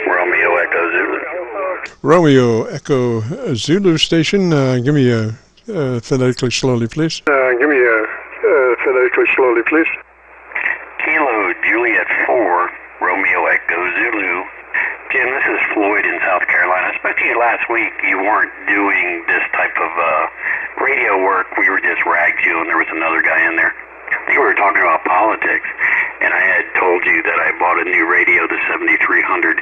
Romeo Echo Zulu. Romeo Echo Zulu station. Give me a phonetically slowly, please. Kilo Juliet 4, Romeo Echo Zulu. Jim, this is Floyd in South Carolina. I spoke to you last week. You weren't doing this type of radio work. We were just ragged you, and there was another guy in there. I think we were talking about politics, and I had told you that I bought a new radio, the 7300.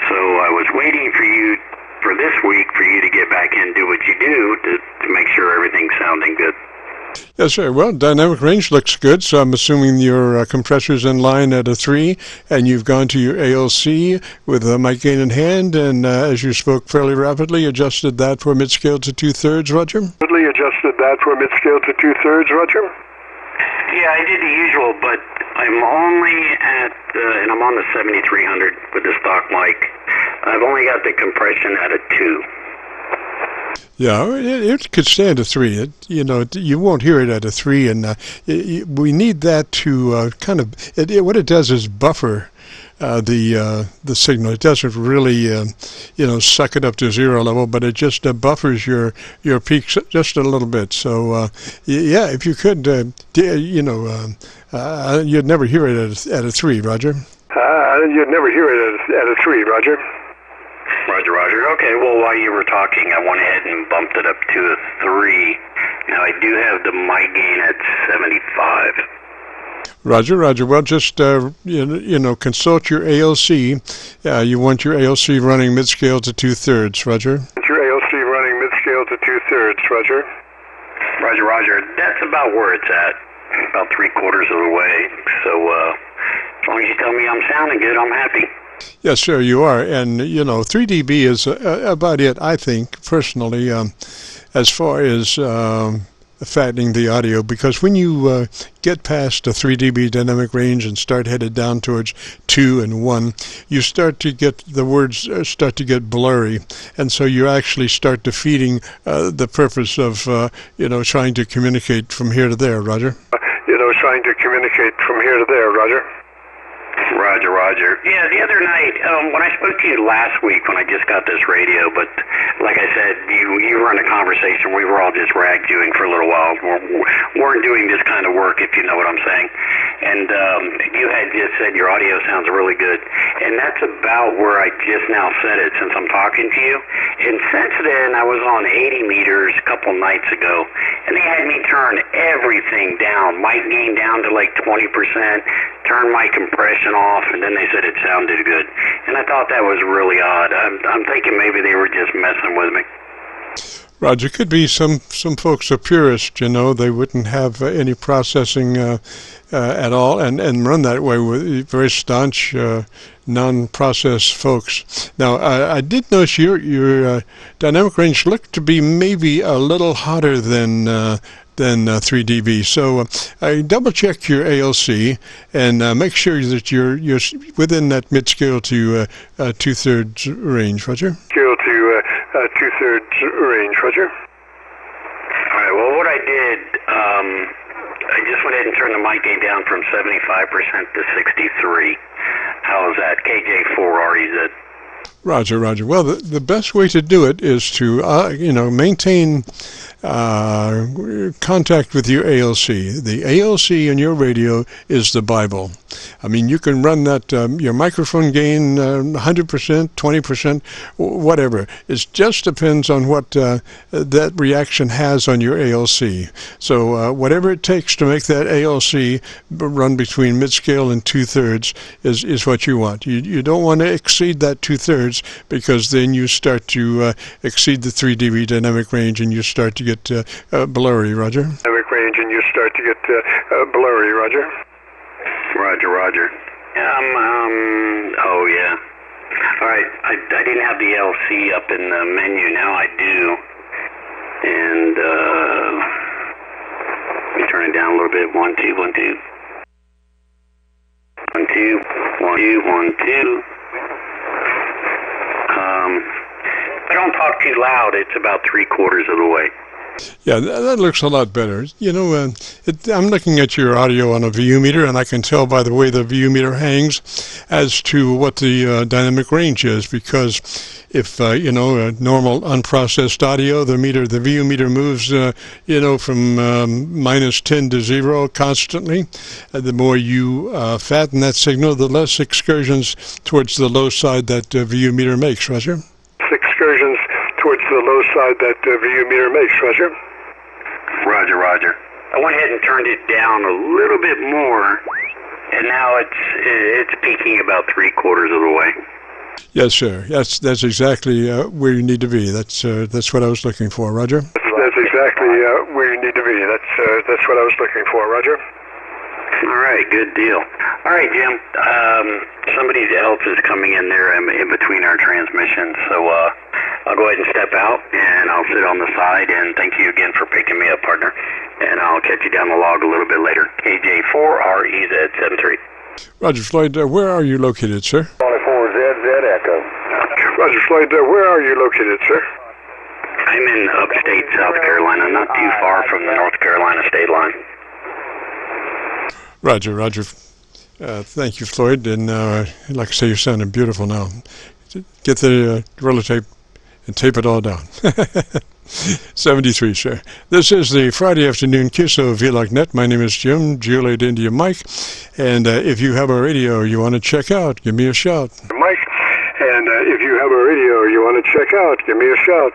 So I was waiting for you for this week for you to get back in and do what you do to make sure everything's sounding good. Yes, sir. Well, dynamic range looks good, so I'm assuming your compressor's in line at a 3, and you've gone to your ALC with a mic gain in hand, and as you spoke fairly rapidly, adjusted that for mid-scale to 2/3, Roger? Yeah, I did the usual, but I'm only at, and I'm on the 7300 with the stock mic. I've only got the compression at a 2. Yeah, it could stand a 3. You won't hear it at a 3, and we need that to kind of. What it does is buffer the signal. It doesn't really, suck it up to 0 level, but it just buffers your peaks just a little bit. So, yeah, if you could, you'd never hear it at a 3, Roger. Roger. Okay, well, while you were talking, I went ahead and bumped it up to a 3. Now, I do have the mic gain at 75. Roger. Well, just, consult your ALC. You want your ALC running mid-scale to 2/3, Roger. Roger. That's about where it's at, about 3/4 of the way. So, as long as you tell me I'm sounding good, I'm happy. Yes, sir, you are. And, 3 dB is about it, I think, personally, as far as fattening the audio, because when you get past a 3 dB dynamic range and start headed down towards 2 and 1, you start to get, the words start to get blurry, and so you actually start defeating the purpose of, trying to communicate from here to there, Roger. Roger. Yeah, the other night, when I spoke to you last week when I just got this radio, but like I said, you were in a conversation, we were all just rag-viewing for a little while. We weren't doing this kind of work, if you know what I'm saying. And you had just said your audio sounds really good. And that's about where I just now said it since I'm talking to you. And since then, I was on 80 meters a couple nights ago, and they had me turn everything down, mic gain down to like 20%, turn my compression off, and then they said it sounded good. And I thought that was really odd. I'm thinking maybe they were just messing with me. Roger, could be some folks are purists, they wouldn't have any processing at all and run that way with very staunch non-process folks. Now, I did notice your dynamic range looked to be maybe a little hotter than 3 dB. So I double check your ALC and make sure that you're within that mid-scale to 2/3 range, Roger. All right, well, what I did, I just went ahead and turned the mic gain down from 75% to 63. How is that? KJ4REZ. Roger. Well, the best way to do it is to, maintain contact with your ALC. The ALC in your radio is the Bible. I mean, you can run that, your microphone gain 100%, 20%, whatever. It just depends on what that reaction has on your ALC. So whatever it takes to make that ALC run between mid-scale and 2/3 is what you want. You don't want to exceed that 2/3 because then you start to exceed the 3 dB dynamic range and you start to get blurry, Roger. Roger. Oh yeah. All right. I didn't have the LC up in the menu. Now I do. And let me turn it down a little bit. 1 2 1 2. 1 2 1 2 1 2. If I don't talk too loud, it's about 3/4 of the way. Yeah, that looks a lot better. You know, I'm looking at your audio on a VU meter, and I can tell by the way the VU meter hangs as to what the dynamic range is, because if, you know, a normal unprocessed audio, the VU meter moves, you know, from -10 to 0 constantly. The more you fatten that signal, the less excursions towards the low side that VU meter makes, Roger? Excursions towards the low side that VU meter makes, Roger. Roger, Roger. I went ahead and turned it down a little bit more, and now it's peaking about 3/4 of the way. Yes, sir. That's exactly where you need to be. That's what I was looking for, Roger. That's exactly where you need to be. That's what I was looking for, Roger. All right, good deal. All right, Jim. Somebody else is coming in there in between our transmissions, so I'll go ahead and step out, and I'll sit on the side, and thank you again for picking me up, partner. And I'll catch you down the log a little bit later. KJ4REZ 73. Roger, Floyd, where are you located, sir? 24ZZ Echo. Roger, Floyd, where are you located, sir? I'm in upstate South Carolina, not too far from the North Carolina state line. Roger, Roger. Thank you, Floyd. And like I say, you're sounding beautiful now. Get the roller tape and tape it all down. 73, sir. This is the Friday afternoon Qso-Vlog net. My name is Jim, Juliet India Mike. And if you have a radio you want to check out, give me a shout. Mike, and if you have a radio you want to check out, give me a shout.